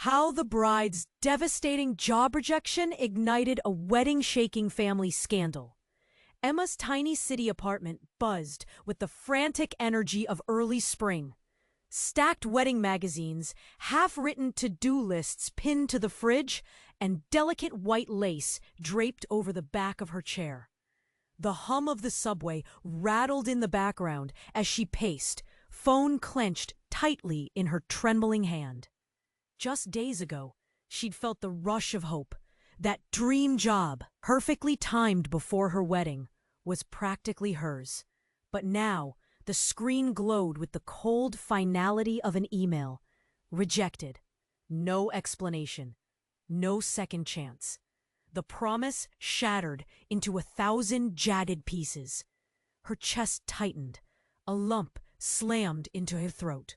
How the bride's devastating job rejection ignited a wedding-shaking family scandal. Emma's tiny city apartment buzzed with the frantic energy of early spring. Stacked wedding magazines, half-written to-do lists pinned to the fridge, and delicate white lace draped over the back of her chair. The hum of the subway rattled in the background as she paced, phone clenched tightly in her trembling hand. Just days ago, she'd felt the rush of hope. That dream job, perfectly timed before her wedding, was practically hers. But now, the screen glowed with the cold finality of an email. Rejected. No explanation. No second chance. The promise shattered into 1,000 jagged pieces. Her chest tightened. A lump slammed into her throat.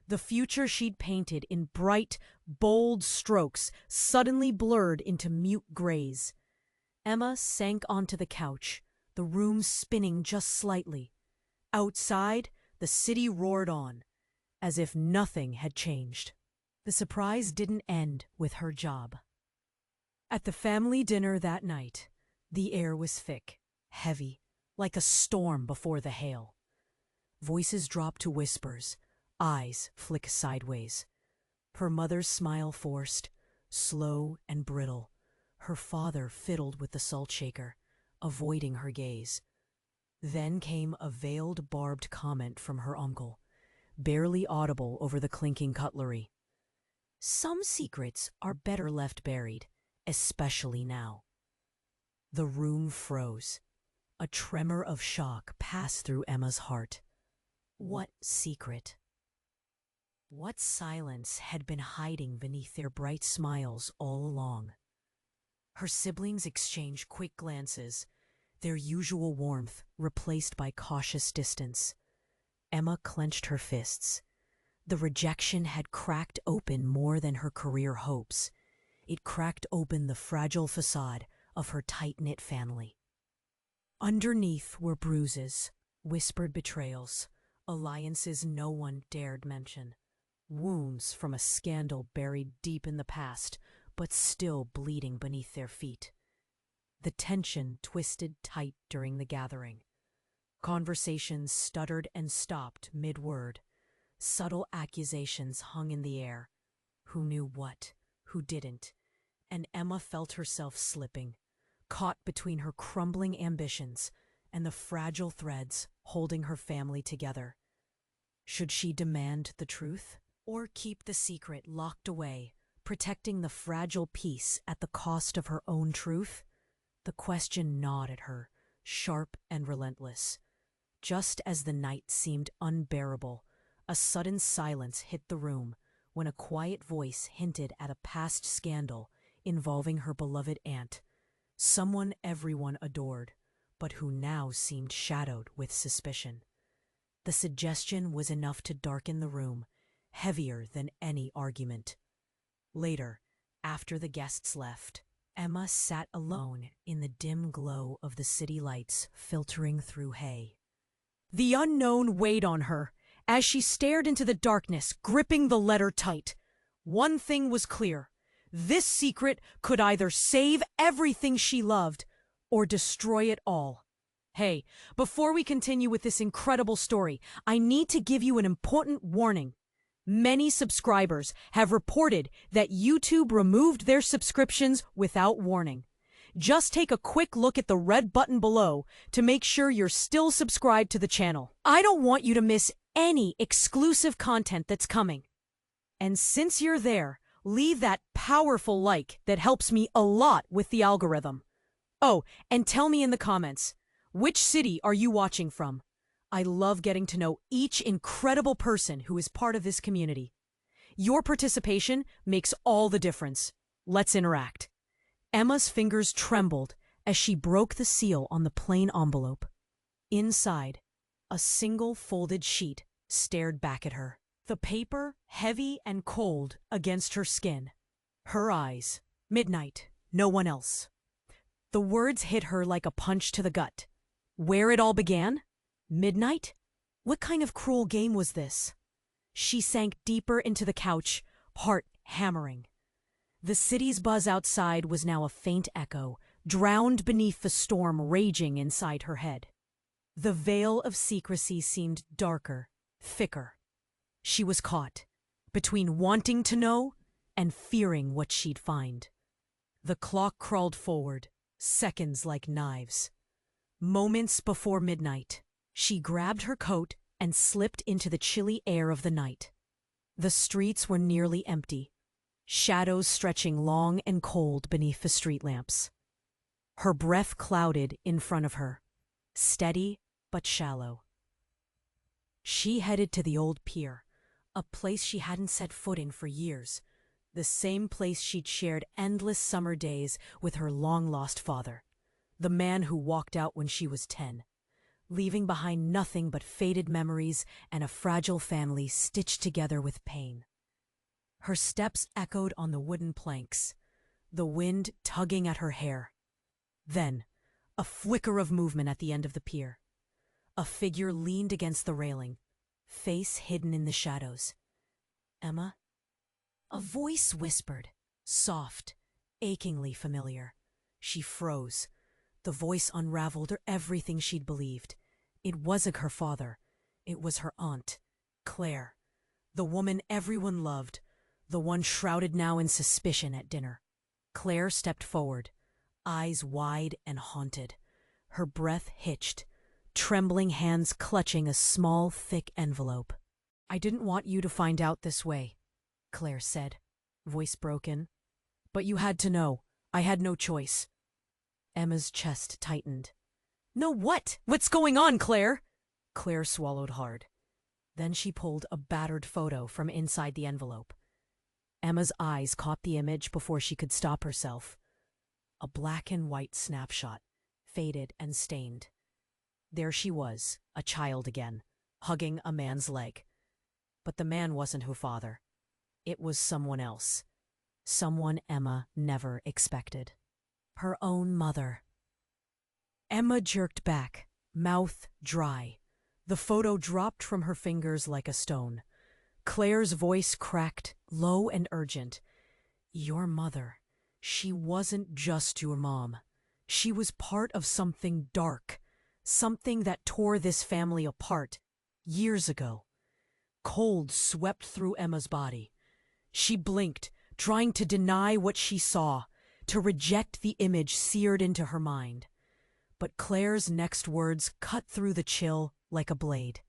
The future she'd painted in bright, bold strokes suddenly blurred into mute grays. Emma sank onto the couch, the room spinning just slightly. Outside, the city roared on, as if nothing had changed. The surprise didn't end with her job. At the family dinner that night, the air was thick, heavy, like a storm before the hail. Voices dropped to whispers, eyes flick sideways. Her mother's smile forced, slow and brittle. Her father fiddled with the salt shaker, avoiding her gaze. Then came a veiled, barbed comment from her uncle, barely audible over the clinking cutlery. Some secrets are better left buried, especially now. The room froze. A tremor of shock passed through Emma's heart. What secret? What silence had been hiding beneath their bright smiles all along? Her siblings exchanged quick glances, their usual warmth replaced by cautious distance. Emma clenched her fists. The rejection had cracked open more than her career hopes. It cracked open the fragile facade of her tight-knit family. Underneath were bruises, whispered betrayals, alliances no one dared mention. Wounds from a scandal buried deep in the past, but still bleeding beneath their feet. The tension twisted tight during the gathering. Conversations stuttered and stopped mid-word. Subtle accusations hung in the air. Who knew what, who didn't? And Emma felt herself slipping, caught between her crumbling ambitions and the fragile threads holding her family together. Should she demand the truth? Or keep the secret locked away, protecting the fragile peace at the cost of her own truth? The question gnawed at her, sharp and relentless. Just as the night seemed unbearable, a sudden silence hit the room when a quiet voice hinted at a past scandal involving her beloved aunt, someone everyone adored, but who now seemed shadowed with suspicion. The suggestion was enough to darken the room, heavier than any argument. Later, after the guests left, Emma sat alone in the dim glow of the city lights filtering through hay. The unknown weighed on her as she stared into the darkness, gripping the letter tight. One thing was clear. This secret could either save everything she loved or destroy it all. Hey, before we continue with this incredible story, I need to give you an important warning. Many subscribers have reported that YouTube removed their subscriptions without warning. Just take a quick look at the red button below to make sure you're still subscribed to the channel. I don't want you to miss any exclusive content that's coming. And since you're there, leave that powerful like that helps me a lot with the algorithm. Oh, and tell me in the comments, which city are you watching from? I love getting to know each incredible person who is part of this community. Your participation makes all the difference. Let's interact. Emma's fingers trembled as she broke the seal on the plain envelope. Inside, a single folded sheet stared back at her. The paper heavy and cold against her skin. Her eyes. Midnight. No one else. The words hit her like a punch to the gut. Where it all began? Midnight? What kind of cruel game was this? She sank deeper into the couch, heart hammering. The city's buzz outside was now a faint echo, drowned beneath the storm raging inside her head. The veil of secrecy seemed darker, thicker. She was caught, between wanting to know and fearing what she'd find. The clock crawled forward, seconds like knives. Moments before midnight, she grabbed her coat and slipped into the chilly air of the night. The streets were nearly empty, shadows stretching long and cold beneath the street lamps. Her breath clouded in front of her, steady but shallow. She headed to the old pier, a place she hadn't set foot in for years, the same place she'd shared endless summer days with her long-lost father, the man who walked out when she was 10, leaving behind nothing but faded memories and a fragile family stitched together with pain. Her steps echoed on the wooden planks, the wind tugging at her hair. Then, a flicker of movement at the end of the pier. A figure leaned against the railing, face hidden in the shadows. "Emma?" A voice whispered, soft, achingly familiar. She froze. The voice unraveled everything she'd believed. It wasn't her father. It was her aunt, Claire, the woman everyone loved, the one shrouded now in suspicion at dinner. Claire stepped forward, eyes wide and haunted, her breath hitched, trembling hands clutching a small, thick envelope. "I didn't want you to find out this way," Claire said, voice broken. "But you had to know. I had no choice." Emma's chest tightened. "No what? What's going on, Claire?" Claire swallowed hard. Then she pulled a battered photo from inside the envelope. Emma's eyes caught the image before she could stop herself. A black and white snapshot, faded and stained. There she was, a child again, hugging a man's leg. But the man wasn't her father. It was someone else. Someone Emma never expected. Her own mother. Emma jerked back, mouth dry. The photo dropped from her fingers like a stone. Claire's voice cracked, low and urgent. "Your mother. She wasn't just your mom. She was part of something dark, something that tore this family apart, years ago." Cold swept through Emma's body. She blinked, trying to deny what she saw, to reject the image seared into her mind. But Claire's next words cut through the chill like a blade.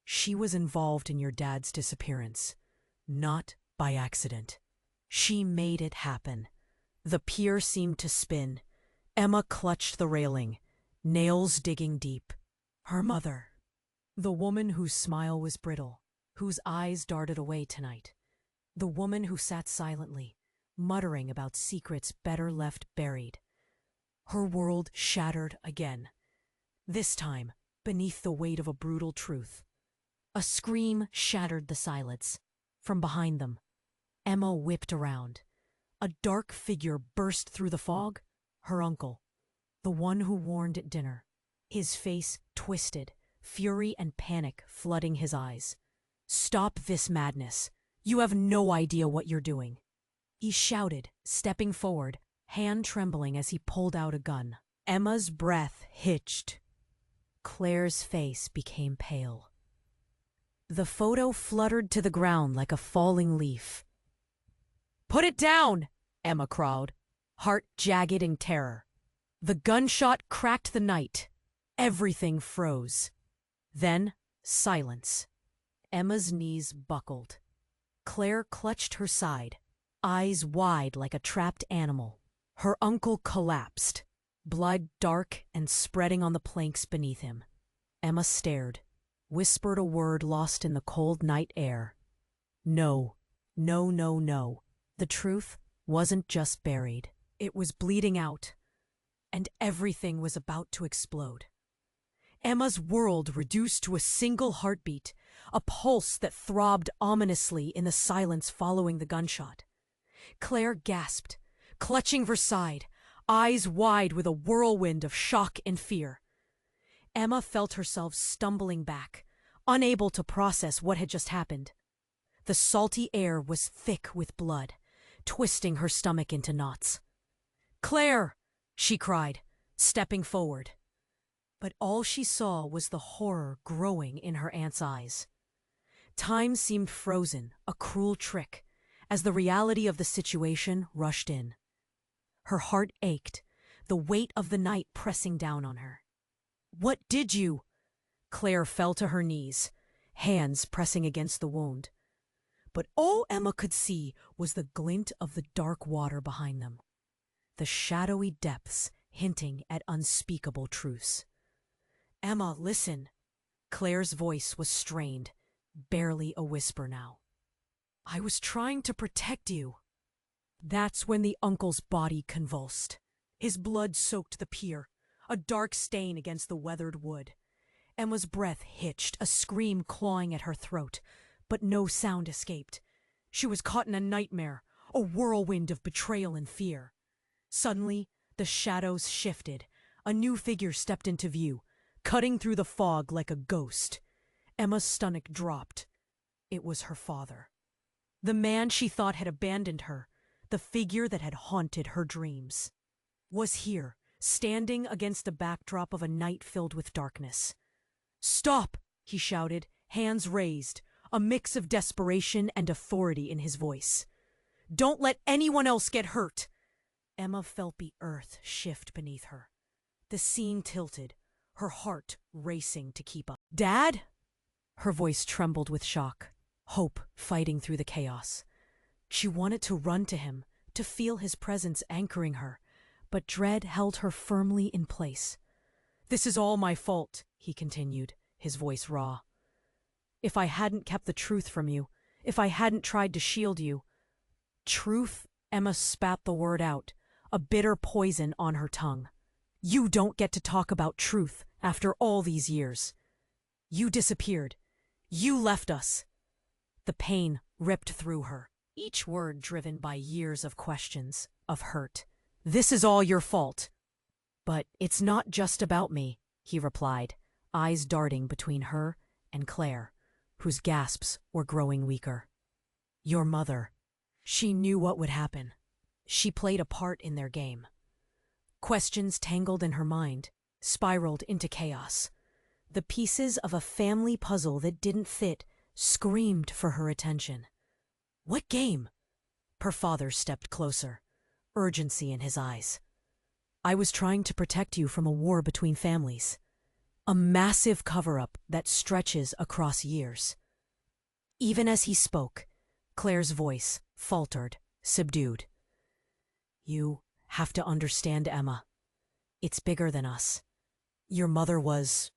"She was involved in your dad's disappearance, not by accident. She made it happen." The pier seemed to spin. Emma clutched the railing, nails digging deep. Her mother. The woman whose smile was brittle, whose eyes darted away tonight. The woman who sat silently, muttering about secrets better left buried. Her world shattered again. This time, beneath the weight of a brutal truth. A scream shattered the silence. From behind them, Emma whipped around. A dark figure burst through the fog. Her uncle, the one who warned at dinner. His face twisted, fury and panic flooding his eyes. "Stop this madness. You have no idea what you're doing," he shouted, stepping forward, hand trembling as he pulled out a gun. Emma's breath hitched. Claire's face became pale. The photo fluttered to the ground like a falling leaf. "Put it down!" Emma cried, heart jagged in terror. The gunshot cracked the night. Everything froze. Then, silence. Emma's knees buckled. Claire clutched her side, eyes wide like a trapped animal. Her uncle collapsed, blood dark and spreading on the planks beneath him. Emma stared, whispered a word lost in the cold night air. No, no, no, no. The truth wasn't just buried. It was bleeding out, and everything was about to explode. Emma's world reduced to a single heartbeat, a pulse that throbbed ominously in the silence following the gunshot. Claire gasped, clutching her side, eyes wide with a whirlwind of shock and fear. Emma felt herself stumbling back, unable to process what had just happened. The salty air was thick with blood, twisting her stomach into knots. "Claire!" she cried, stepping forward. But all she saw was the horror growing in her aunt's eyes. Time seemed frozen, a cruel trick, as the reality of the situation rushed in. Her heart ached, the weight of the night pressing down on her. "What did you?" Claire fell to her knees, hands pressing against the wound. But all Emma could see was the glint of the dark water behind them, the shadowy depths hinting at unspeakable truths. "Emma, listen." Claire's voice was strained, barely a whisper now. "I was trying to protect you." That's when the uncle's body convulsed. His blood soaked the pier, a dark stain against the weathered wood. Emma's breath hitched, a scream clawing at her throat, but no sound escaped. She was caught in a nightmare, a whirlwind of betrayal and fear. Suddenly, the shadows shifted. A new figure stepped into view, cutting through the fog like a ghost. Emma's stomach dropped. It was her father. The man she thought had abandoned her, the figure that had haunted her dreams, was here, standing against the backdrop of a night filled with darkness. "Stop!" he shouted, hands raised, a mix of desperation and authority in his voice. "Don't let anyone else get hurt!" Emma felt the earth shift beneath her. The scene tilted, her heart racing to keep up. "Dad?" Her voice trembled with shock, hope fighting through the chaos. She wanted to run to him, to feel his presence anchoring her, but dread held her firmly in place. "This is all my fault," he continued, his voice raw. "If I hadn't kept the truth from you, if I hadn't tried to shield you—" "Truth?" Emma spat the word out, a bitter poison on her tongue. "You don't get to talk about truth after all these years. You disappeared. You left us." The pain ripped through her, each word driven by years of questions, of hurt. "This is all your fault." "But it's not just about me," he replied, eyes darting between her and Claire, whose gasps were growing weaker. "Your mother." She knew what would happen. She played a part in their game. Questions tangled in her mind, spiraled into chaos. The pieces of a family puzzle that didn't fit screamed for her attention. "What game?" Her father stepped closer, urgency in his eyes. "I was trying to protect you from a war between families. A massive cover-up that stretches across years." Even as he spoke, Claire's voice faltered, subdued. "You have to understand, Emma. It's bigger than us. Your mother was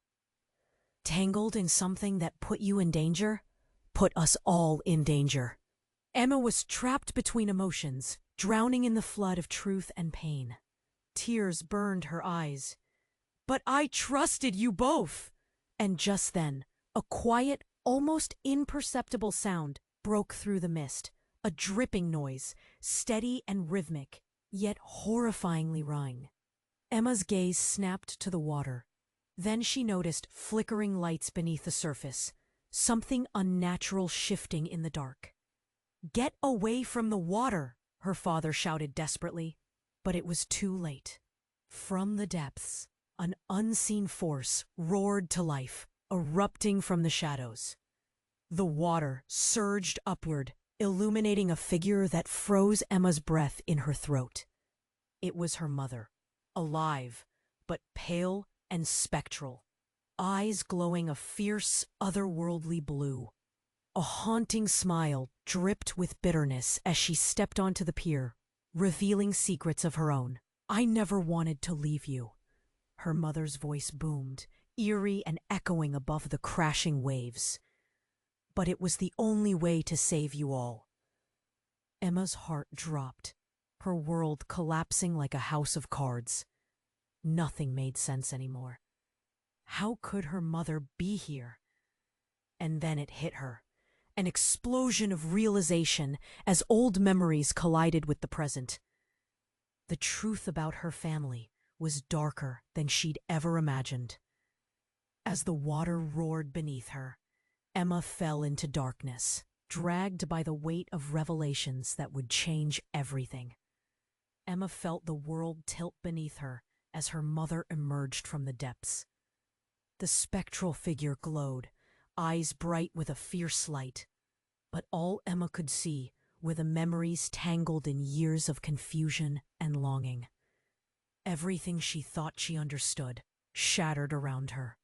tangled in something that put you in danger, put us all in danger." Emma was trapped between emotions, drowning in the flood of truth and pain. Tears burned her eyes. "But I trusted you both!" And just then, a quiet, almost imperceptible sound broke through the mist, a dripping noise, steady and rhythmic, yet horrifyingly wrying. Emma's gaze snapped to the water. Then she noticed flickering lights beneath the surface, something unnatural shifting in the dark. "Get away from the water!" her father shouted desperately. But it was too late. From the depths, an unseen force roared to life, erupting from the shadows. The water surged upward, illuminating a figure that froze Emma's breath in her throat. It was her mother, alive, but pale and spectral, eyes glowing a fierce, otherworldly blue. A haunting smile dripped with bitterness as she stepped onto the pier, revealing secrets of her own. "I never wanted to leave you." Her mother's voice boomed, eerie and echoing above the crashing waves. "But it was the only way to save you all." Emma's heart dropped, her world collapsing like a house of cards. Nothing made sense anymore. How could her mother be here? And then it hit her. An explosion of realization as old memories collided with the present. The truth about her family was darker than she'd ever imagined. As the water roared beneath her, Emma fell into darkness, dragged by the weight of revelations that would change everything. Emma felt the world tilt beneath her as her mother emerged from the depths. The spectral figure glowed, eyes bright with a fierce light. But all Emma could see were the memories tangled in years of confusion and longing. Everything she thought she understood shattered around her.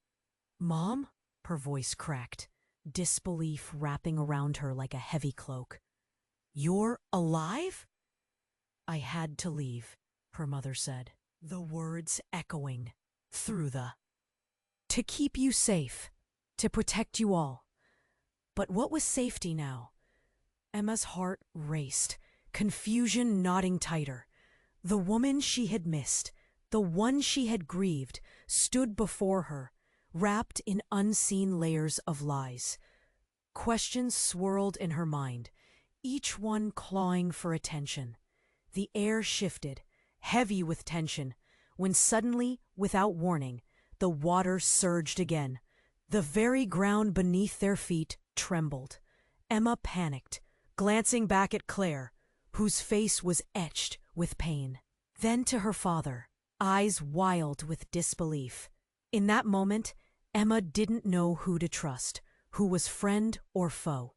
"Mom?" Her voice cracked, disbelief wrapping around her like a heavy cloak. "You're alive?" "I had to leave," her mother said, the words echoing through the "To keep you safe, to protect you all." But what was safety now? Emma's heart raced, confusion knotting tighter. The woman she had missed, the one she had grieved, stood before her, wrapped in unseen layers of lies. Questions swirled in her mind, each one clawing for attention. The air shifted, heavy with tension, when suddenly, without warning, the water surged again. The very ground beneath their feet trembled. Emma panicked, glancing back at Claire, whose face was etched with pain. Then to her father, eyes wild with disbelief. In that moment, Emma didn't know who to trust, who was friend or foe.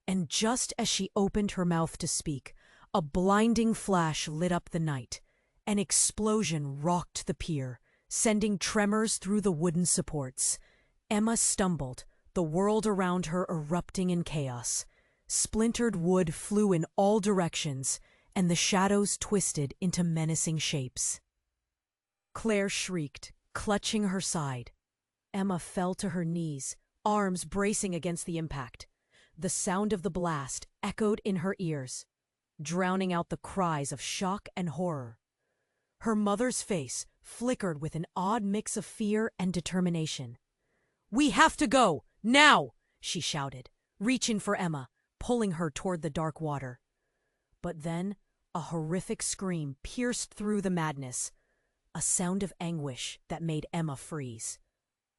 And just as she opened her mouth to speak, a blinding flash lit up the night. An explosion rocked the pier, sending tremors through the wooden supports. Emma stumbled, the world around her erupting in chaos. Splintered wood flew in all directions, and the shadows twisted into menacing shapes. Claire shrieked, clutching her side. Emma fell to her knees, arms bracing against the impact. The sound of the blast echoed in her ears, drowning out the cries of shock and horror. Her mother's face flickered with an odd mix of fear and determination. "We have to go, now!" she shouted, reaching for Emma, pulling her toward the dark water. But then a horrific scream pierced through the madness, a sound of anguish that made Emma freeze.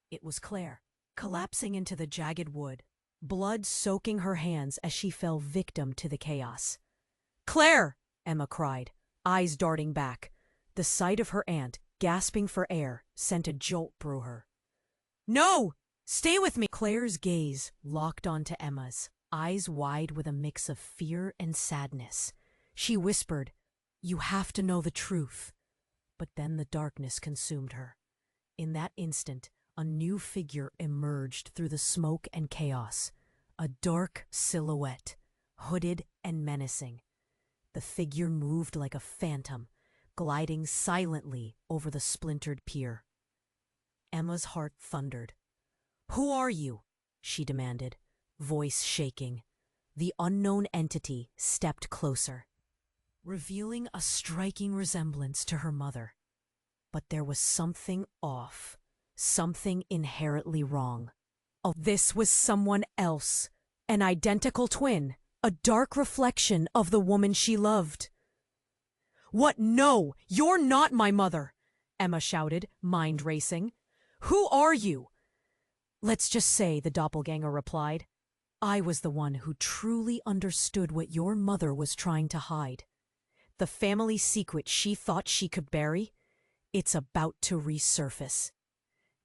It was Claire, collapsing into the jagged wood, blood soaking her hands as she fell victim to the chaos. "Claire!" Emma cried, eyes darting back. The sight of her aunt, gasping for air, sent a jolt through her. "No! Stay with me!" Claire's gaze locked onto Emma's, eyes wide with a mix of fear and sadness. She whispered, "You have to know the truth." But then the darkness consumed her. In that instant, a new figure emerged through the smoke and chaos. A dark silhouette, hooded and menacing. The figure moved like a phantom, gliding silently over the splintered pier. Emma's heart thundered. "Who are you?" she demanded, voice shaking. The unknown entity stepped closer, revealing a striking resemblance to her mother. But there was something off, something inherently wrong. Oh, this was someone else, an identical twin, a dark reflection of the woman she loved. "What? No, you're not my mother!" Emma shouted, mind racing. "Who are you?" "Let's just say," the doppelganger replied, "I was the one who truly understood what your mother was trying to hide. The family secret she thought she could bury, it's about to resurface."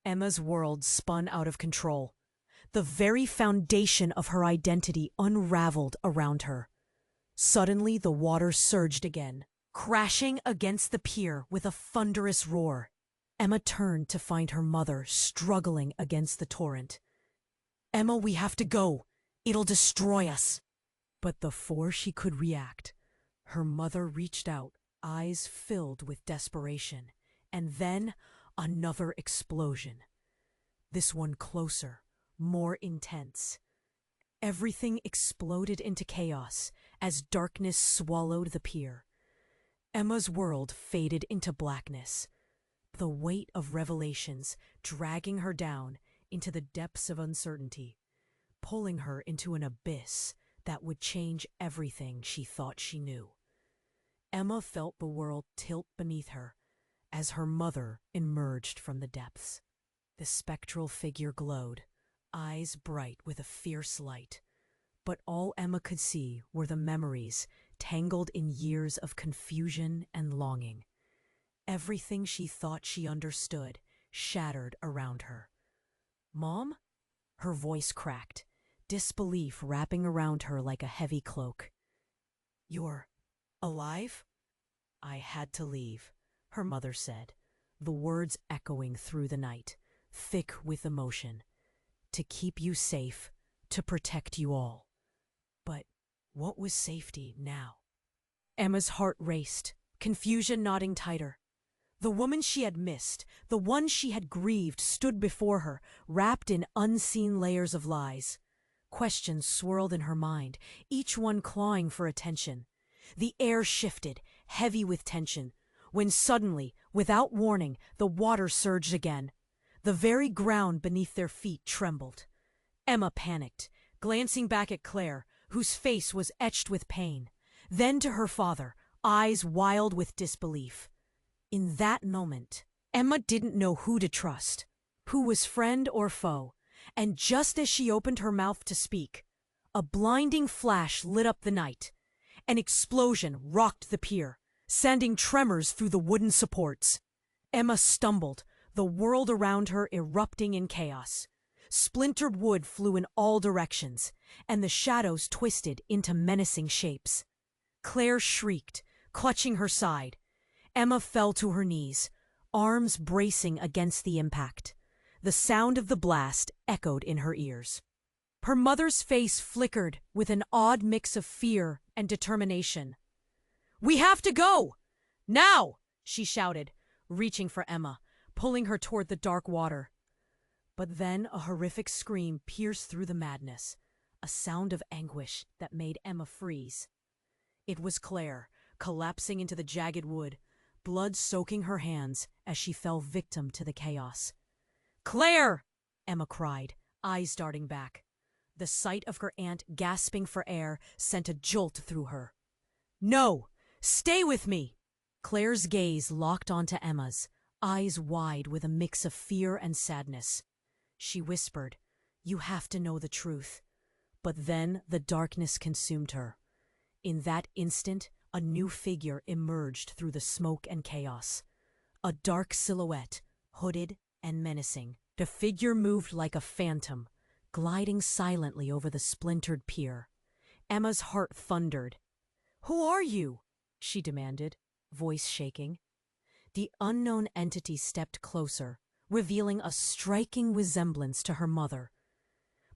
Emma's world spun out of control. The very foundation of her identity unraveled around her. Suddenly, the water surged again, crashing against the pier with a thunderous roar. Emma turned to find her mother struggling against the torrent. "Emma, we have to go. It'll destroy us." But before she could react, her mother reached out, eyes filled with desperation, and then another explosion. This one closer, more intense. Everything exploded into chaos as darkness swallowed the pier. Emma's world faded into blackness, the weight of revelations dragging her down into the depths of uncertainty, pulling her into an abyss that would change everything she thought she knew. Emma felt the world tilt beneath her as her mother emerged from the depths. The spectral figure glowed, eyes bright with a fierce light. But all Emma could see were the memories tangled in years of confusion and longing. Everything she thought she understood shattered around her. "Mom?" Her voice cracked, disbelief wrapping around her like a heavy cloak. "You're alive?" "I had to leave," her mother said, the words echoing through the night, thick with emotion. "To keep you safe, to protect you all." But what was safety now? Emma's heart raced, confusion knotting tighter. The woman she had missed, the one she had grieved, stood before her, wrapped in unseen layers of lies. Questions swirled in her mind, each one clawing for attention. The air shifted, heavy with tension, when suddenly, without warning, the water surged again. The very ground beneath their feet trembled. Emma panicked, glancing back at Claire, whose face was etched with pain, then to her father, eyes wild with disbelief. In that moment, Emma didn't know who to trust, who was friend or foe, and just as she opened her mouth to speak, a blinding flash lit up the night. An explosion rocked the pier, sending tremors through the wooden supports. Emma stumbled, the world around her erupting in chaos. Splintered wood flew in all directions, and the shadows twisted into menacing shapes. Claire shrieked, clutching her side. Emma fell to her knees, arms bracing against the impact. The sound of the blast echoed in her ears. Her mother's face flickered with an odd mix of fear and determination. "We have to go! Now!" she shouted, reaching for Emma, pulling her toward the dark water. But then a horrific scream pierced through the madness, a sound of anguish that made Emma freeze. It was Claire, collapsing into the jagged wood, blood soaking her hands as she fell victim to the chaos. "Claire!" Emma cried, eyes darting back. The sight of her aunt gasping for air sent a jolt through her. "No! Stay with me!" Claire's gaze locked onto Emma's, eyes wide with a mix of fear and sadness. She whispered, "You have to know the truth." But then the darkness consumed her. In that instant, a new figure emerged through the smoke and chaos. A dark silhouette, hooded and menacing. The figure moved like a phantom, gliding silently over the splintered pier. Emma's heart thundered. "Who are you?" she demanded, voice shaking. The unknown entity stepped closer, revealing a striking resemblance to her mother.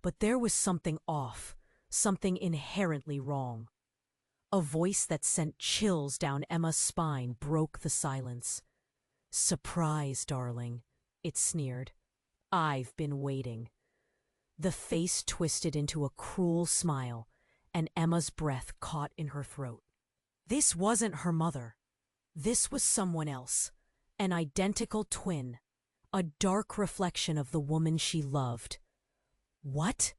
But there was something off, something inherently wrong. A voice that sent chills down Emma's spine broke the silence. "Surprise, darling," it sneered. "I've been waiting." The face twisted into a cruel smile, and Emma's breath caught in her throat. This wasn't her mother. This was someone else, an identical twin, a dark reflection of the woman she loved. "What?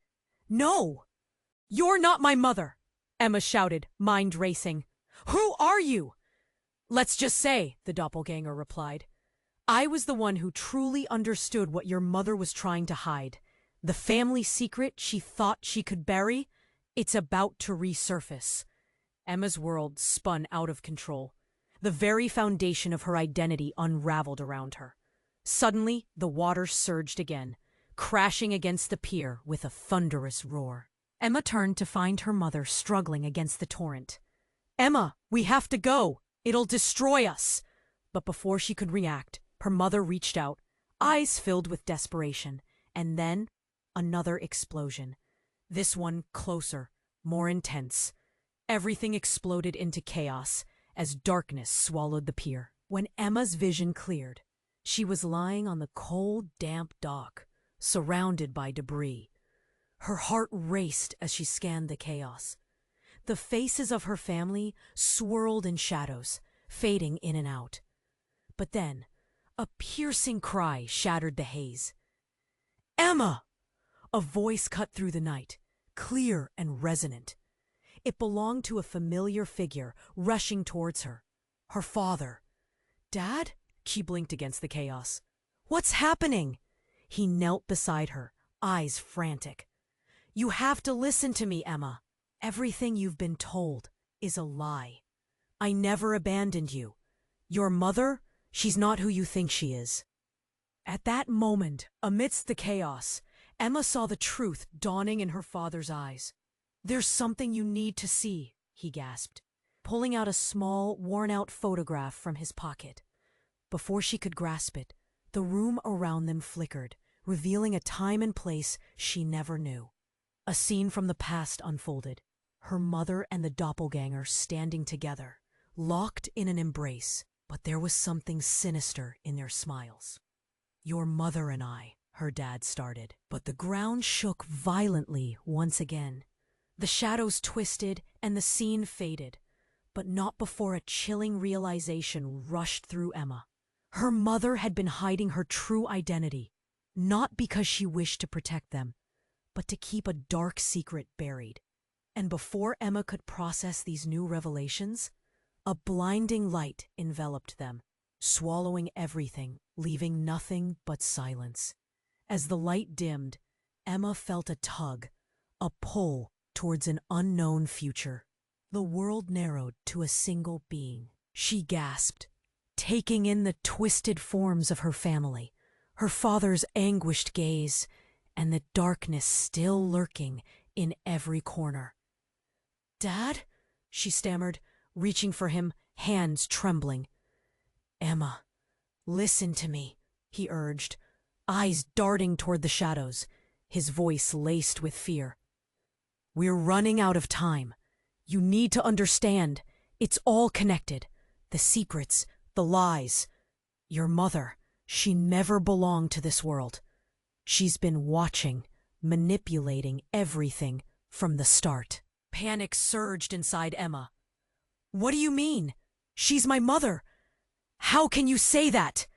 No! You're not my mother!" Emma shouted, mind racing. "Who are you?" "Let's just say," the doppelganger replied, "I was the one who truly understood what your mother was trying to hide. The family secret she thought she could bury, it's about to resurface." Emma's world spun out of control. The very foundation of her identity unraveled around her. Suddenly, the water surged again, crashing against the pier with a thunderous roar. Emma turned to find her mother struggling against the torrent. "Emma, we have to go! It'll destroy us!" But before she could react, her mother reached out, eyes filled with desperation, and then another explosion. This one closer, more intense. Everything exploded into chaos as darkness swallowed the pier. When Emma's vision cleared, she was lying on the cold, damp dock, surrounded by debris. Her heart raced as she scanned the chaos. The faces of her family swirled in shadows, fading in and out. But then, a piercing cry shattered the haze. "Emma!" A voice cut through the night, clear and resonant. It belonged to a familiar figure rushing towards her. Her father. "Dad?" She blinked against the chaos. "What's happening?" He knelt beside her, eyes frantic. You have to listen to me, Emma. Everything you've been told is a lie. I never abandoned you. Your mother, she's not who you think she is." At that moment, amidst the chaos, Emma saw the truth dawning in her father's eyes. "There's something you need to see," he gasped, pulling out a small, worn-out photograph from his pocket. Before she could grasp it, the room around them flickered, revealing a time and place she never knew. A scene from the past unfolded, her mother and the doppelganger standing together, locked in an embrace, but there was something sinister in their smiles. "Your mother and I," her dad started, but the ground shook violently once again. The shadows twisted and the scene faded, but not before a chilling realization rushed through Emma. Her mother had been hiding her true identity, not because she wished to protect them, but to keep a dark secret buried. And before Emma could process these new revelations, a blinding light enveloped them, swallowing everything, leaving nothing but silence. As the light dimmed, Emma felt a tug, a pull towards an unknown future. The world narrowed to a single being. She gasped, taking in the twisted forms of her family, her father's anguished gaze, and the darkness still lurking in every corner. "Dad?" she stammered, reaching for him, hands trembling. "Emma, listen to me," he urged, eyes darting toward the shadows, his voice laced with fear. "We're running out of time. You need to understand. It's all connected. The secrets, the lies. Your mother, she never belonged to this world. She's been watching, manipulating everything from the start." Panic surged inside Emma. "What do you mean? She's my mother. How can you say that?"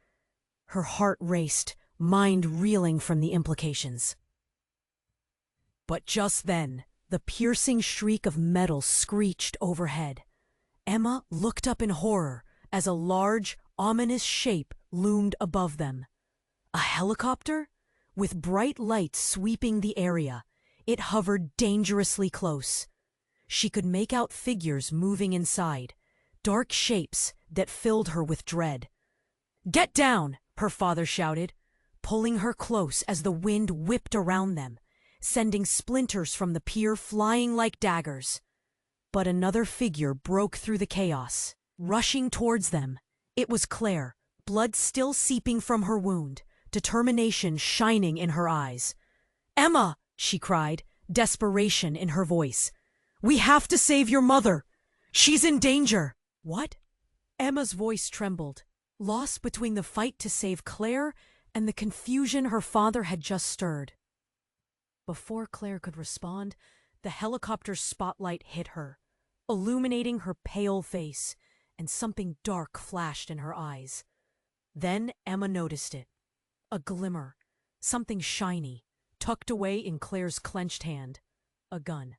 Her heart raced, mind reeling from the implications. But just then, the piercing shriek of metal screeched overhead. Emma looked up in horror as a large, ominous shape loomed above them. A helicopter? With bright lights sweeping the area, it hovered dangerously close. She could make out figures moving inside, dark shapes that filled her with dread. "Get down!" her father shouted, pulling her close as the wind whipped around them, sending splinters from the pier flying like daggers. But another figure broke through the chaos, rushing towards them. It was Claire, blood still seeping from her wound, determination shining in her eyes. "Emma!" she cried, desperation in her voice. "We have to save your mother! She's in danger!" "What?" Emma's voice trembled, lost between the fight to save Claire and the confusion her father had just stirred. Before Claire could respond, the helicopter's spotlight hit her, illuminating her pale face, and something dark flashed in her eyes. Then Emma noticed it. A glimmer, something shiny, tucked away in Claire's clenched hand. A gun.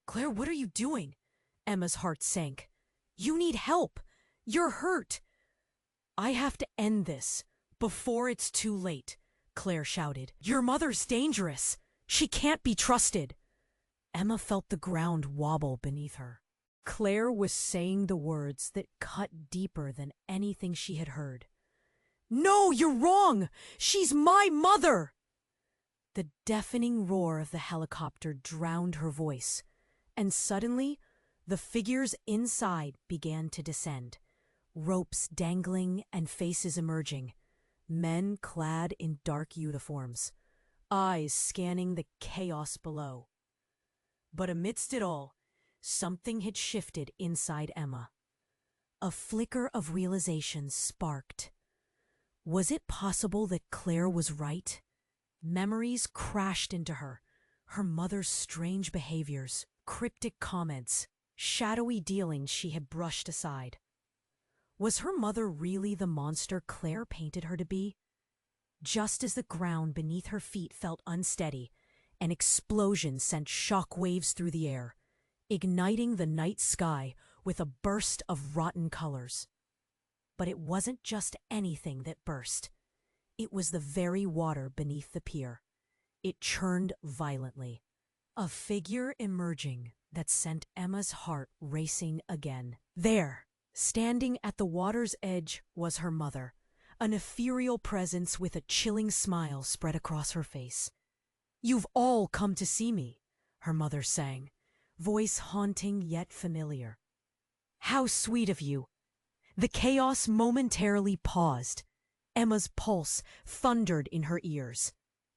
"Claire, what are you doing?" Emma's heart sank. "You need help. You're hurt." "I have to end this before it's too late," Claire shouted. "Your mother's dangerous. She can't be trusted." Emma felt the ground wobble beneath her. Claire was saying the words that cut deeper than anything she had heard. "No, you're wrong! She's my mother!" The deafening roar of the helicopter drowned her voice, and suddenly the figures inside began to descend, ropes dangling and faces emerging, men clad in dark uniforms, eyes scanning the chaos below. But amidst it all, something had shifted inside Emma. A flicker of realization sparked. Was it possible that Claire was right? Memories crashed into her, her mother's strange behaviors, cryptic comments, shadowy dealings she had brushed aside. Was her mother really the monster Claire painted her to be? Just as the ground beneath her feet felt unsteady, an explosion sent shock waves through the air, igniting the night sky with a burst of rotten colors. But it wasn't just anything that burst. It was the very water beneath the pier. It churned violently. A figure emerging that sent Emma's heart racing again. There, standing at the water's edge, was her mother, an ethereal presence with a chilling smile spread across her face. "You've all come to see me," her mother sang, voice haunting yet familiar. "How sweet of you." The chaos momentarily paused. Emma's pulse thundered in her ears,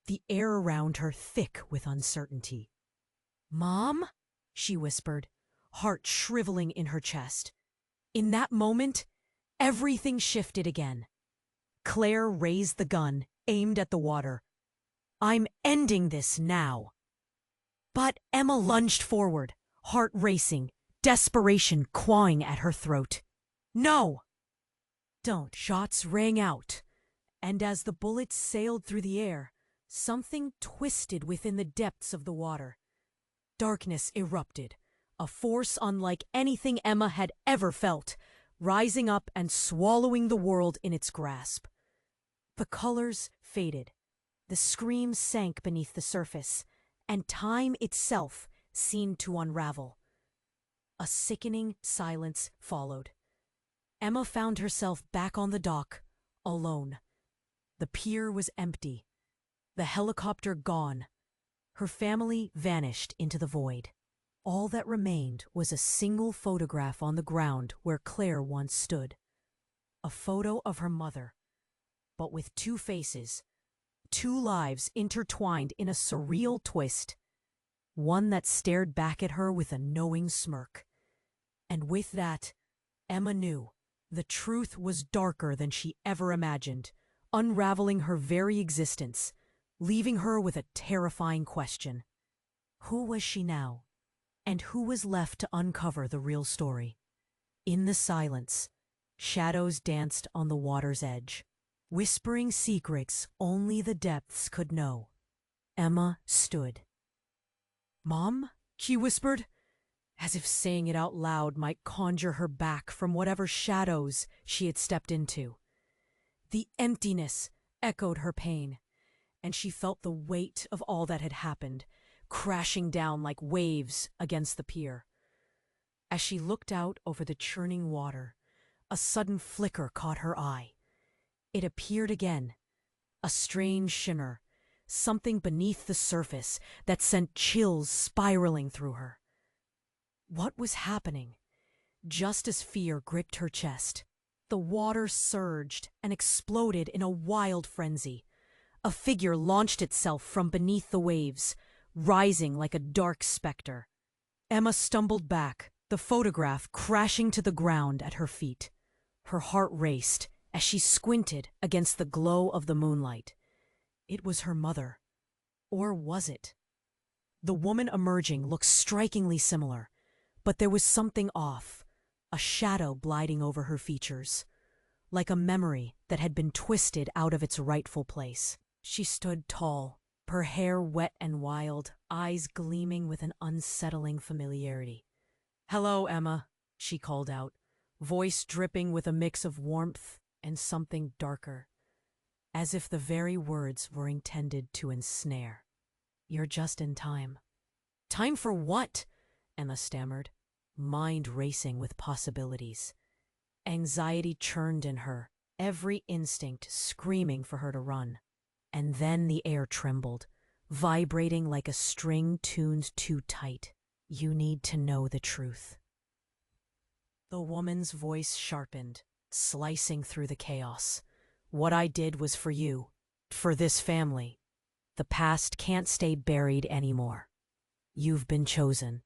the air around her thick with uncertainty. "Mom?" she whispered, heart shriveling in her chest. In that moment, everything shifted again. Claire raised the gun, aimed at the water. "I'm ending this now." But Emma lunged forward, heart racing, desperation clawing at her throat. "No! Don't!" Shots rang out, and as the bullets sailed through the air, something twisted within the depths of the water. Darkness erupted, a force unlike anything Emma had ever felt, rising up and swallowing the world in its grasp. The colors faded, the screams sank beneath the surface, and time itself seemed to unravel. A sickening silence followed. Emma found herself back on the dock, alone. The pier was empty, the helicopter gone. Her family vanished into the void. All that remained was a single photograph on the ground where Claire once stood. A photo of her mother, but with two faces, two lives intertwined in a surreal twist. One that stared back at her with a knowing smirk. And with that, Emma knew the truth was darker than she ever imagined, unraveling her very existence, leaving her with a terrifying question. Who was she now? And who was left to uncover the real story? In the silence, shadows danced on the water's edge, whispering secrets only the depths could know. Emma stood. "Mom?" she whispered, as if saying it out loud might conjure her back from whatever shadows she had stepped into. The emptiness echoed her pain, and she felt the weight of all that had happened, crashing down like waves against the pier. As she looked out over the churning water, a sudden flicker caught her eye. It appeared again, a strange shimmer, something beneath the surface that sent chills spiraling through her. What was happening? Just as fear gripped her chest, the water surged and exploded in a wild frenzy. A figure launched itself from beneath the waves, rising like a dark specter. Emma stumbled back, the photograph crashing to the ground at her feet. Her heart raced as she squinted against the glow of the moonlight. It was her mother. Or was it? The woman emerging looked strikingly similar, but there was something off, a shadow gliding over her features, like a memory that had been twisted out of its rightful place. She stood tall, her hair wet and wild, eyes gleaming with an unsettling familiarity. "Hello, Emma," she called out, voice dripping with a mix of warmth and something darker, as if the very words were intended to ensnare. "You're just in time." "Time for what?" Emma stammered, mind racing with possibilities. Anxiety churned in her, every instinct screaming for her to run. And then the air trembled, vibrating like a string tuned too tight. "You need to know the truth." The woman's voice sharpened, slicing through the chaos. "What I did was for you, for this family. The past can't stay buried anymore. You've been chosen."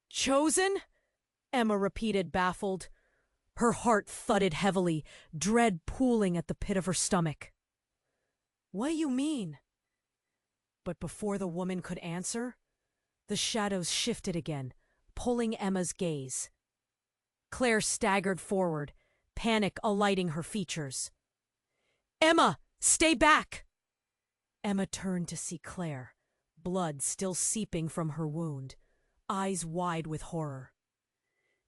"Chosen?" Emma repeated, baffled. Her heart thudded heavily, dread pooling at the pit of her stomach. "What do you mean?" But before the woman could answer, the shadows shifted again, pulling Emma's gaze. Claire staggered forward, panic alighting her features. "Emma, stay back!" Emma turned to see Claire, blood still seeping from her wound, eyes wide with horror.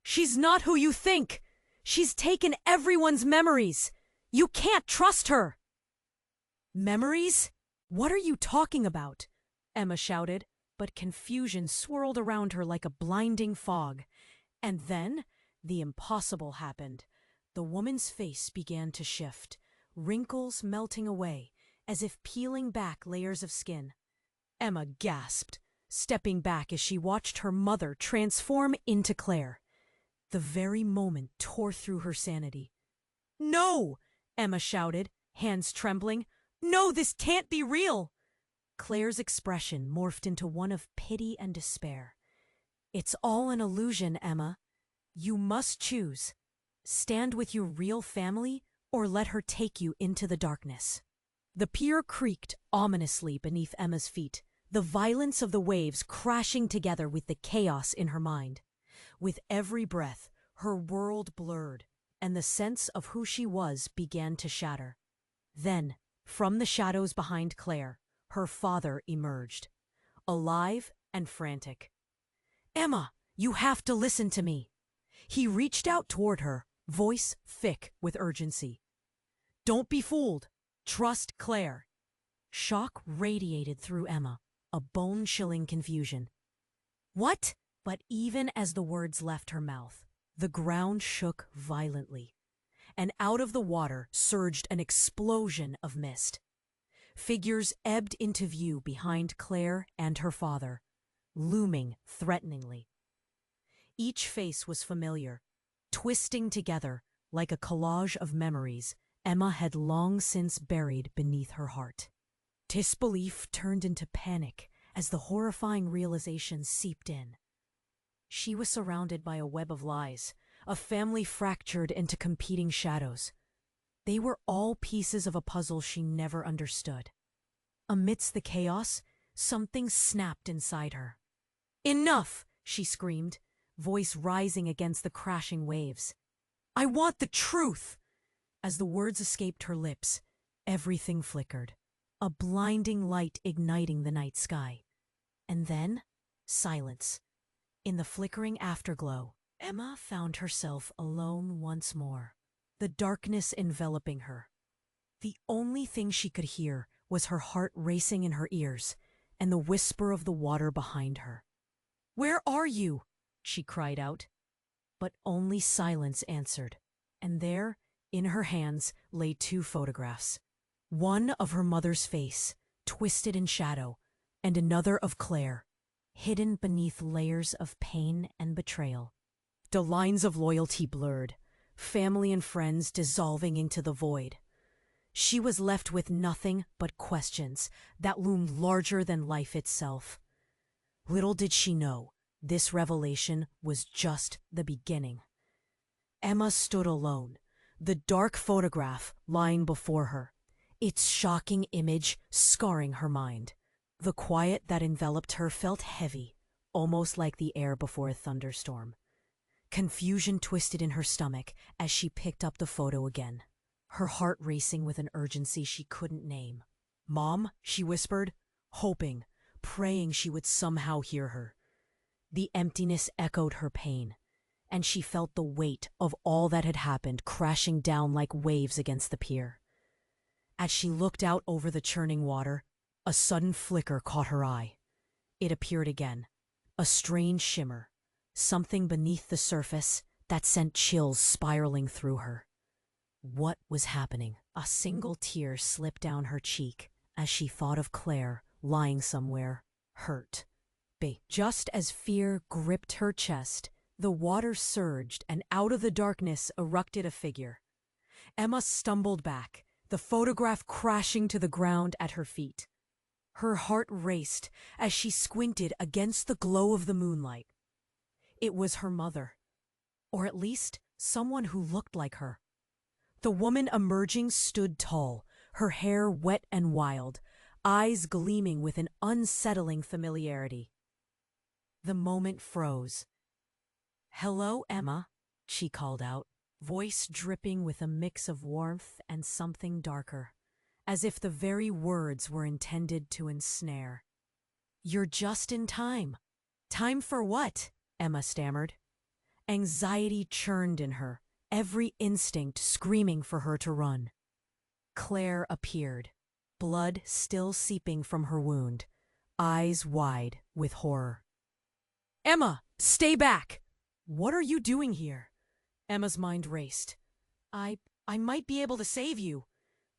"She's not who you think! She's taken everyone's memories! You can't trust her!" "Memories? What are you talking about?" Emma shouted, but confusion swirled around her like a blinding fog. And then, the impossible happened. The woman's face began to shift, wrinkles melting away, as if peeling back layers of skin. Emma gasped, stepping back as she watched her mother transform into Claire. The very moment tore through her sanity. "No!" Emma shouted, hands trembling. "No, this can't be real!" Claire's expression morphed into one of pity and despair. "It's all an illusion, Emma. You must choose. Stand with your real family or let her take you into the darkness." The pier creaked ominously beneath Emma's feet, the violence of the waves crashing together with the chaos in her mind. With every breath, her world blurred, and the sense of who she was began to shatter. Then, from the shadows behind Claire, her father emerged, alive and frantic. "Emma, you have to listen to me." He reached out toward her, voice thick with urgency. "Don't be fooled. Trust Claire." Shock radiated through Emma, a bone-chilling confusion. "What?" But even as the words left her mouth, the ground shook violently, and out of the water surged an explosion of mist. Figures ebbed into view behind Claire and her father, looming threateningly. Each face was familiar, twisting together like a collage of memories Emma had long since buried beneath her heart. Disbelief turned into panic as the horrifying realization seeped in. She was surrounded by a web of lies, a family fractured into competing shadows. They were all pieces of a puzzle she never understood. Amidst the chaos, something snapped inside her. "Enough!" she screamed, voice rising against the crashing waves. "I want the truth!" As the words escaped her lips, everything flickered, a blinding light igniting the night sky. And then, silence. In the flickering afterglow, Emma found herself alone once more, the darkness enveloping her. The only thing she could hear was her heart racing in her ears and the whisper of the water behind her. "Where are you?" she cried out. But only silence answered, and there, in her hands, lay two photographs. One of her mother's face, twisted in shadow, and another of Claire, hidden beneath layers of pain and betrayal. The lines of loyalty blurred, family and friends dissolving into the void. She was left with nothing but questions that loomed larger than life itself. Little did she know, this revelation was just the beginning. Emma stood alone, the dark photograph lying before her, its shocking image scarring her mind. The quiet that enveloped her felt heavy, almost like the air before a thunderstorm. Confusion twisted in her stomach as she picked up the photo again, her heart racing with an urgency she couldn't name. "Mom," she whispered, hoping, praying she would somehow hear her. The emptiness echoed her pain, and she felt the weight of all that had happened crashing down like waves against the pier. As she looked out over the churning water, a sudden flicker caught her eye. It appeared again, a strange shimmer, something beneath the surface that sent chills spiraling through her. What was happening? A single tear slipped down her cheek as she thought of Claire lying somewhere, hurt. Just as fear gripped her chest, the water surged and out of the darkness erupted a figure. Emma stumbled back, the photograph crashing to the ground at her feet. Her heart raced as she squinted against the glow of the moonlight. It was her mother, or at least someone who looked like her. The woman emerging stood tall, her hair wet and wild, eyes gleaming with an unsettling familiarity. The moment froze. "Hello, Emma," she called out, voice dripping with a mix of warmth and something darker, as if the very words were intended to ensnare. "You're just in time." "Time for what?" Emma stammered. Anxiety churned in her, every instinct screaming for her to run. Claire appeared, blood still seeping from her wound, eyes wide with horror. "Emma, stay back! What are you doing here?" Emma's mind raced. I might be able to save you."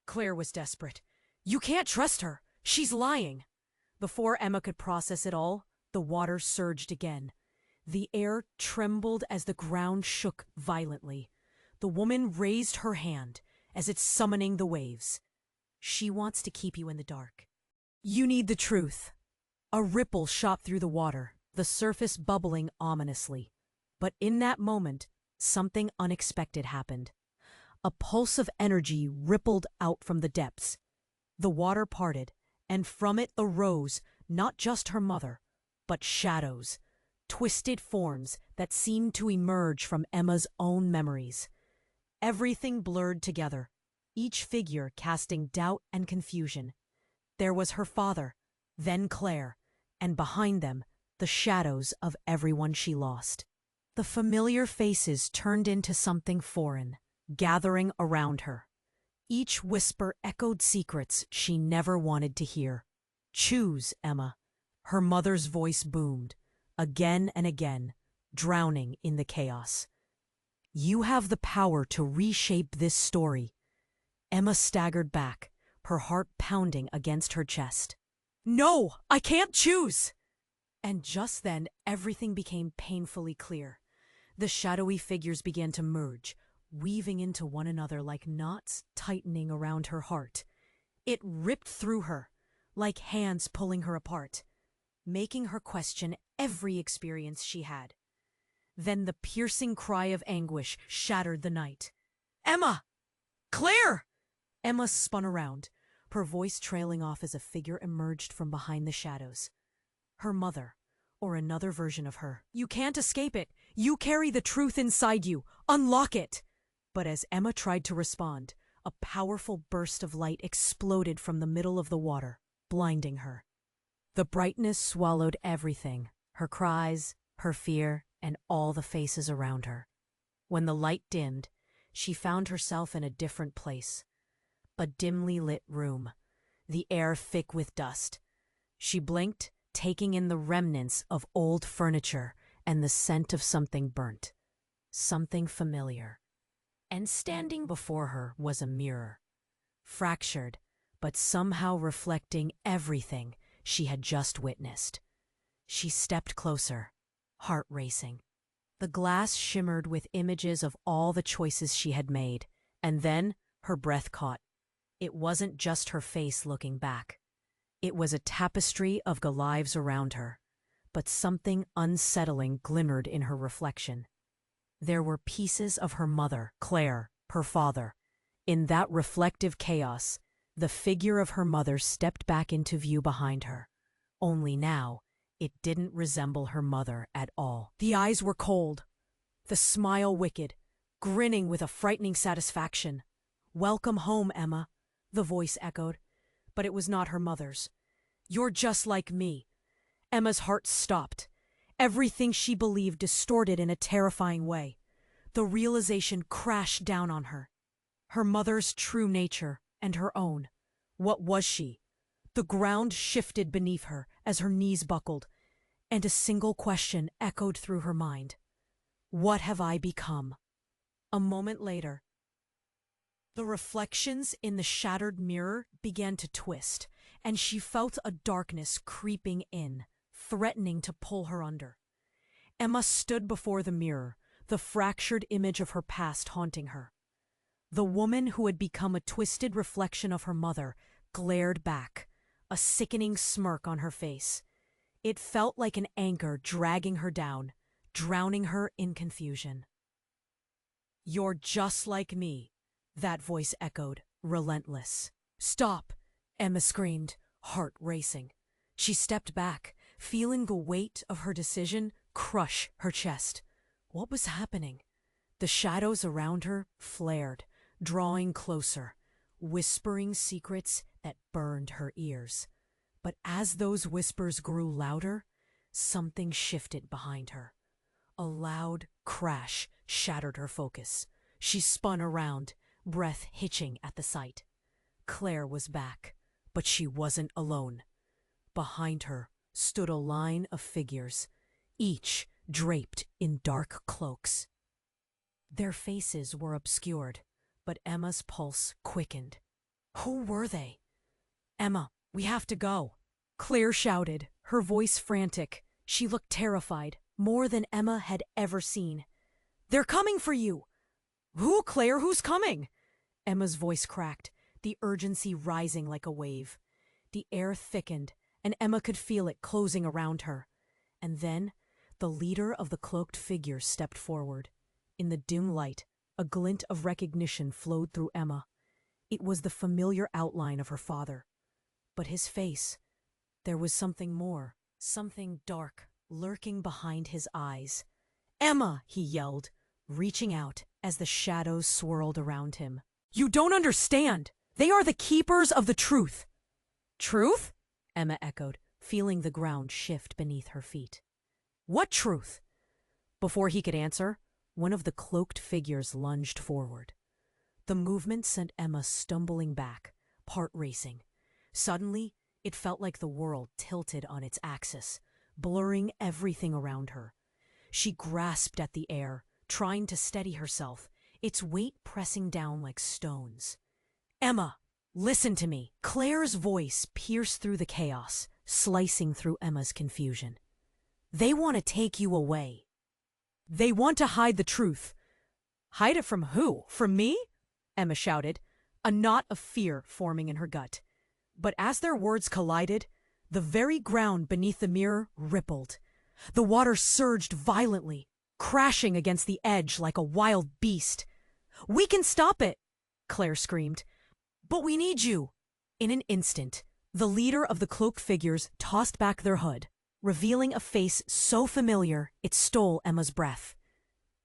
Claire was desperate. "You can't trust her. She's lying." Before Emma could process it all, the water surged again. The air trembled as the ground shook violently. The woman raised her hand, as if summoning the waves. "She wants to keep you in the dark. You need the truth." A ripple shot through the water, the surface bubbling ominously. But in that moment, something unexpected happened. A pulse of energy rippled out from the depths. The water parted, and from it arose not just her mother, but shadows, twisted forms that seemed to emerge from Emma's own memories. Everything blurred together, each figure casting doubt and confusion. There was her father, then Claire, and behind them, the shadows of everyone she lost. The familiar faces turned into something foreign, gathering around her. Each whisper echoed secrets she never wanted to hear. "Choose, Emma." Her mother's voice boomed, again and again, drowning in the chaos. "You have the power to reshape this story." Emma staggered back, her heart pounding against her chest. "No, I can't choose!" And just then, everything became painfully clear. The shadowy figures began to merge, weaving into one another like knots tightening around her heart. It ripped through her, like hands pulling her apart, making her question every experience she had. Then the piercing cry of anguish shattered the night. "Emma! Claire!" Emma spun around, her voice trailing off as a figure emerged from behind the shadows. Her mother, or another version of her. "You can't escape it. You carry the truth inside you. Unlock it!" But as Emma tried to respond, a powerful burst of light exploded from the middle of the water, blinding her. The brightness swallowed everything, her cries, her fear, and all the faces around her. When the light dimmed, she found herself in a different place. A dimly lit room, the air thick with dust. She blinked, taking in the remnants of old furniture and the scent of something burnt, something familiar. And standing before her was a mirror, fractured, but somehow reflecting everything she had just witnessed. She stepped closer, heart racing. The glass shimmered with images of all the choices she had made, and then her breath caught. It wasn't just her face looking back. It was a tapestry of the lives around her, but something unsettling glimmered in her reflection. There were pieces of her mother, Claire, her father. In that reflective chaos, the figure of her mother stepped back into view behind her. Only now, it didn't resemble her mother at all. The eyes were cold, the smile wicked, grinning with a frightening satisfaction. "Welcome home, Emma," the voice echoed, but it was not her mother's. "You're just like me." Emma's heart stopped. Everything she believed distorted in a terrifying way. The realization crashed down on her. Her mother's true nature and her own. What was she? The ground shifted beneath her as her knees buckled, and a single question echoed through her mind. What have I become? A moment later, the reflections in the shattered mirror began to twist, and she felt a darkness creeping in, threatening to pull her under. Emma stood before the mirror, the fractured image of her past haunting her. The woman who had become a twisted reflection of her mother glared back, a sickening smirk on her face. It felt like an anchor dragging her down, drowning her in confusion. "You're just like me," that voice echoed, relentless. "Stop!" Emma screamed, heart racing. She stepped back, feeling the weight of her decision crush her chest. What was happening? The shadows around her flared, drawing closer, whispering secrets that burned her ears. But as those whispers grew louder, something shifted behind her. A loud crash shattered her focus. She spun around, breath hitching at the sight. Claire was back, but she wasn't alone. Behind her stood a line of figures, each draped in dark cloaks. Their faces were obscured, but Emma's pulse quickened. Who were they? "Emma, we have to go," Claire shouted, her voice frantic. She looked terrified, more than Emma had ever seen. "They're coming for you!" "Who, Claire? Who's coming?" Emma's voice cracked, the urgency rising like a wave. The air thickened, and Emma could feel it closing around her. And then the leader of the cloaked figures stepped forward. In the dim light, a glint of recognition flowed through Emma. It was the familiar outline of her father. But his face, there was something more, something dark, lurking behind his eyes. "Emma!" he yelled, reaching out as the shadows swirled around him. "You don't understand! They are the keepers of the truth!" "Truth?" Emma echoed, feeling the ground shift beneath her feet. "What truth?" Before he could answer, one of the cloaked figures lunged forward. The movement sent Emma stumbling back, heart racing. Suddenly, it felt like the world tilted on its axis, blurring everything around her. She grasped at the air, trying to steady herself, its weight pressing down like stones. "Emma, listen to me." Claire's voice pierced through the chaos, slicing through Emma's confusion. "They want to take you away. They want to hide the truth." "Hide it from who? From me?" Emma shouted, a knot of fear forming in her gut. But as their words collided, the very ground beneath the mirror rippled. The water surged violently, crashing against the edge like a wild beast. "We can stop it!" Claire screamed. "But we need you!" In an instant, the leader of the cloaked figures tossed back their hood, revealing a face so familiar it stole Emma's breath.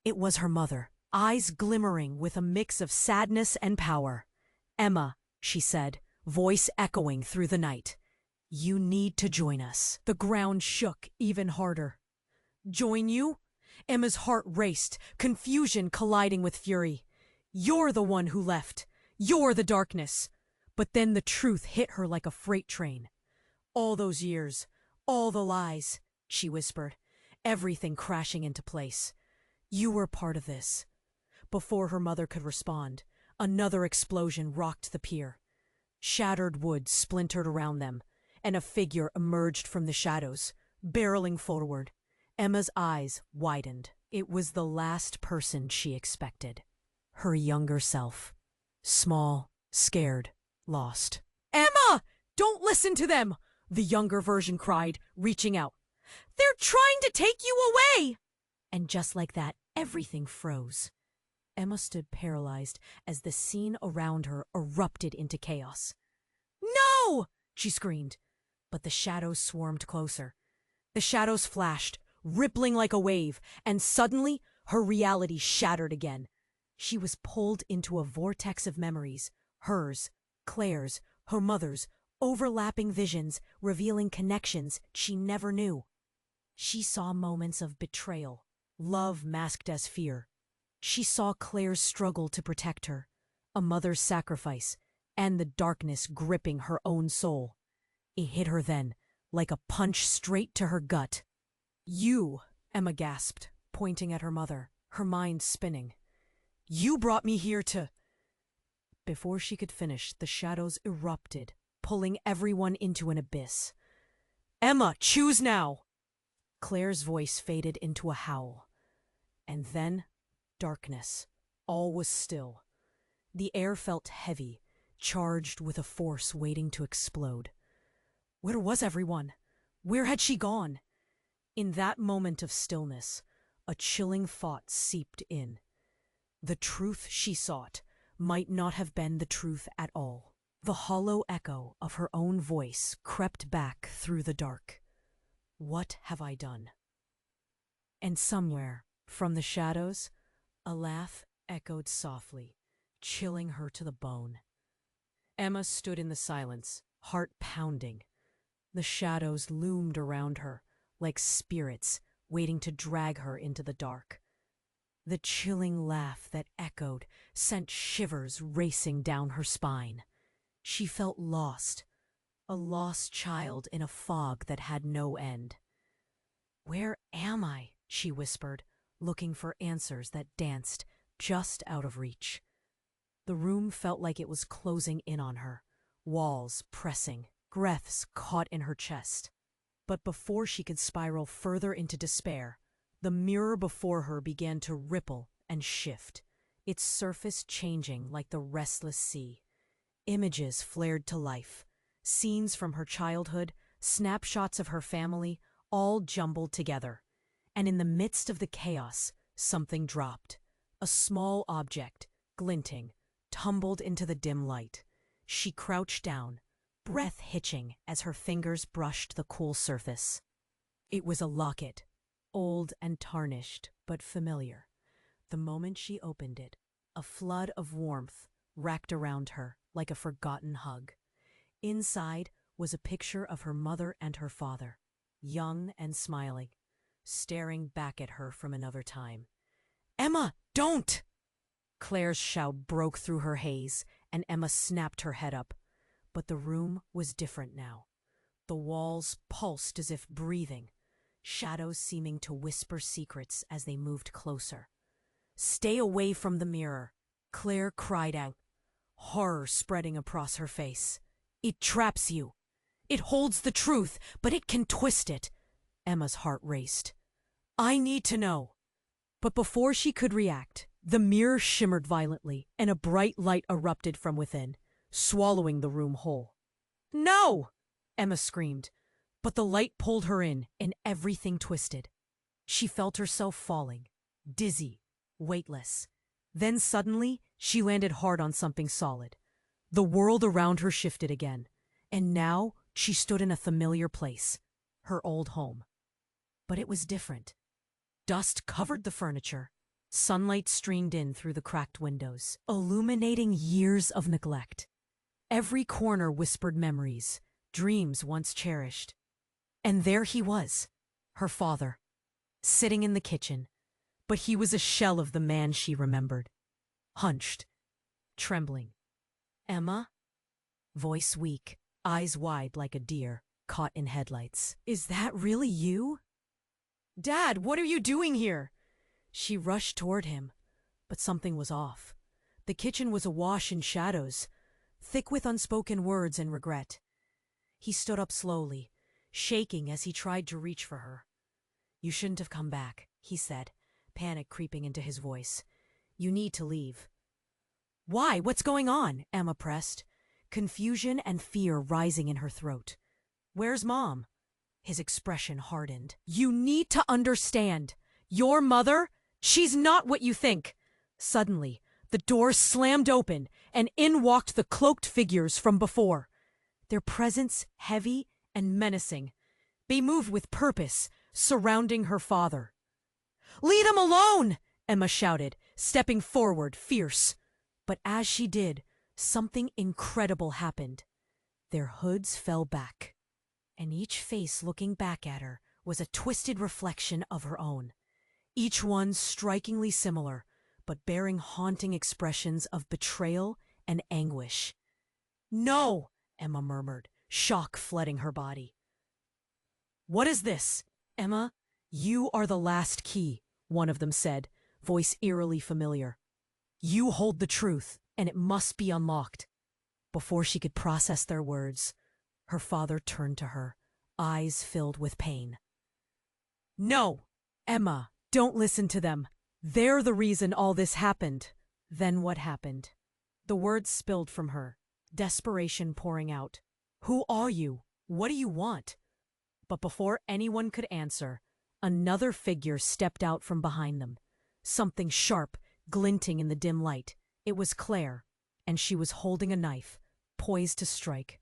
It was her mother, eyes glimmering with a mix of sadness and power. "Emma," she said, voice echoing through the night, "you need to join us." The ground shook even harder. "Join you?" Emma's heart raced, confusion colliding with fury. "You're the one who left. You're the darkness." But then the truth hit her like a freight train. "All those years, all the lies," she whispered, everything crashing into place. "You were part of this." Before her mother could respond, another explosion rocked the pier. Shattered wood splintered around them, and a figure emerged from the shadows, barreling forward. Emma's eyes widened. It was the last person she expected. Her younger self. Small, scared, lost. "Emma! Don't listen to them!" the younger version cried, reaching out. "They're trying to take you away!" And just like that, everything froze. Emma stood paralyzed as the scene around her erupted into chaos. "No!" she screamed, but the shadows swarmed closer. The shadows flashed, rippling like a wave, and suddenly her reality shattered again. She was pulled into a vortex of memories, hers, Claire's, her mother's, overlapping visions revealing connections she never knew. She saw moments of betrayal, love masked as fear. She saw Claire's struggle to protect her, a mother's sacrifice, and the darkness gripping her own soul. It hit her then, like a punch straight to her gut. "You," Emma gasped, pointing at her mother, her mind spinning. "You brought me here to—" Before she could finish, the shadows erupted, pulling everyone into an abyss. "Emma, choose now!" Claire's voice faded into a howl. And then, darkness. All was still. The air felt heavy, charged with a force waiting to explode. Where was everyone? Where had she gone? In that moment of stillness, a chilling thought seeped in. The truth she sought might not have been the truth at all. The hollow echo of her own voice crept back through the dark. "What have I done?" And somewhere, from the shadows, a laugh echoed softly, chilling her to the bone. Emma stood in the silence, heart pounding. The shadows loomed around her, like spirits waiting to drag her into the dark. The chilling laugh that echoed sent shivers racing down her spine. She felt lost, a lost child in a fog that had no end. "Where am I?" she whispered, looking for answers that danced just out of reach. The room felt like it was closing in on her, walls pressing, breaths caught in her chest. But before she could spiral further into despair, the mirror before her began to ripple and shift, its surface changing like the restless sea. Images flared to life, scenes from her childhood, snapshots of her family, all jumbled together. And in the midst of the chaos, something dropped. A small object, glinting, tumbled into the dim light. She crouched down, breath hitching as her fingers brushed the cool surface. It was a locket, old and tarnished, but familiar. The moment she opened it, a flood of warmth wrapped around her like a forgotten hug. Inside was a picture of her mother and her father, young and smiling, staring back at her from another time. "Emma, don't!" Claire's shout broke through her haze, and Emma snapped her head up. But the room was different now. The walls pulsed as if breathing, shadows seeming to whisper secrets as they moved closer. "Stay away from the mirror," Claire cried out, horror spreading across her face. "It traps you. It holds the truth, but it can twist it." Emma's heart raced. "I need to know." But before she could react, the mirror shimmered violently, and a bright light erupted from within, swallowing the room whole. "No!" Emma screamed, but the light pulled her in, and everything twisted. She felt herself falling, dizzy, weightless. Then suddenly, she landed hard on something solid. The world around her shifted again, and now she stood in a familiar place, her old home. But it was different. Dust covered the furniture. Sunlight streamed in through the cracked windows, illuminating years of neglect. Every corner whispered memories, dreams once cherished. And there he was, her father, sitting in the kitchen. But he was a shell of the man she remembered. Hunched, trembling. "Emma?" Voice weak, eyes wide like a deer, caught in headlights. "Is that really you?" "Dad, what are you doing here?" She rushed toward him, but something was off. The kitchen was awash in shadows, thick with unspoken words and regret. He stood up slowly, shaking as he tried to reach for her. "You shouldn't have come back," he said, panic creeping into his voice. "You need to leave." "Why? What's going on?" Emma pressed, confusion and fear rising in her throat. "Where's Mom?" His expression hardened. "You need to understand. Your mother, she's not what you think." Suddenly, the door slammed open, and in walked the cloaked figures from before. Their presence heavy and menacing. They moved with purpose, surrounding her father. "Leave him alone!" Emma shouted, stepping forward, fierce. But as she did, something incredible happened. Their hoods fell back, and each face looking back at her was a twisted reflection of her own, each one strikingly similar, but bearing haunting expressions of betrayal and anguish. "No!" Emma murmured, shock flooding her body. "What is this?" "Emma, you are the last key," one of them said, voice eerily familiar. "You hold the truth, and it must be unlocked." Before she could process their words, her father turned to her, eyes filled with pain. "No! Emma, don't listen to them. They're the reason all this happened." Then what happened? The words spilled from her, desperation pouring out. "Who are you? What do you want?" But before anyone could answer, another figure stepped out from behind them, something sharp, glinting in the dim light. It was Claire, and she was holding a knife, poised to strike.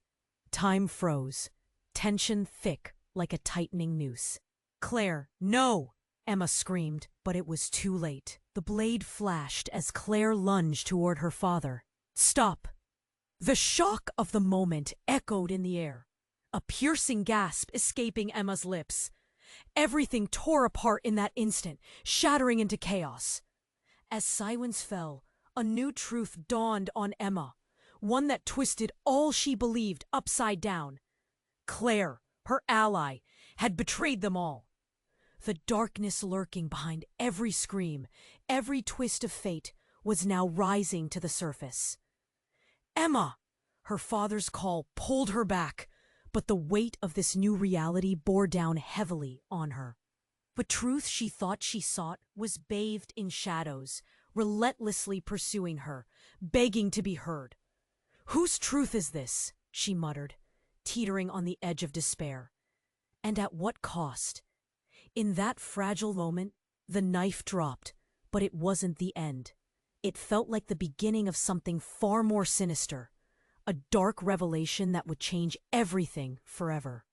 Time froze, tension thick like a tightening noose. "Claire, no!" Emma screamed, but it was too late. The blade flashed as Claire lunged toward her father. "Stop!" The shock of the moment echoed in the air, a piercing gasp escaping Emma's lips. Everything tore apart in that instant, shattering into chaos. As silence fell, a new truth dawned on Emma, one that twisted all she believed upside down. Claire, her ally, had betrayed them all. The darkness lurking behind every scream, every twist of fate, was now rising to the surface. Emma! Her father's call pulled her back, but the weight of this new reality bore down heavily on her. The truth she thought she sought was bathed in shadows, relentlessly pursuing her, begging to be heard. "Whose truth is this?" she muttered, teetering on the edge of despair. And at what cost? In that fragile moment, the knife dropped, but it wasn't the end. It felt like the beginning of something far more sinister, a dark revelation that would change everything forever.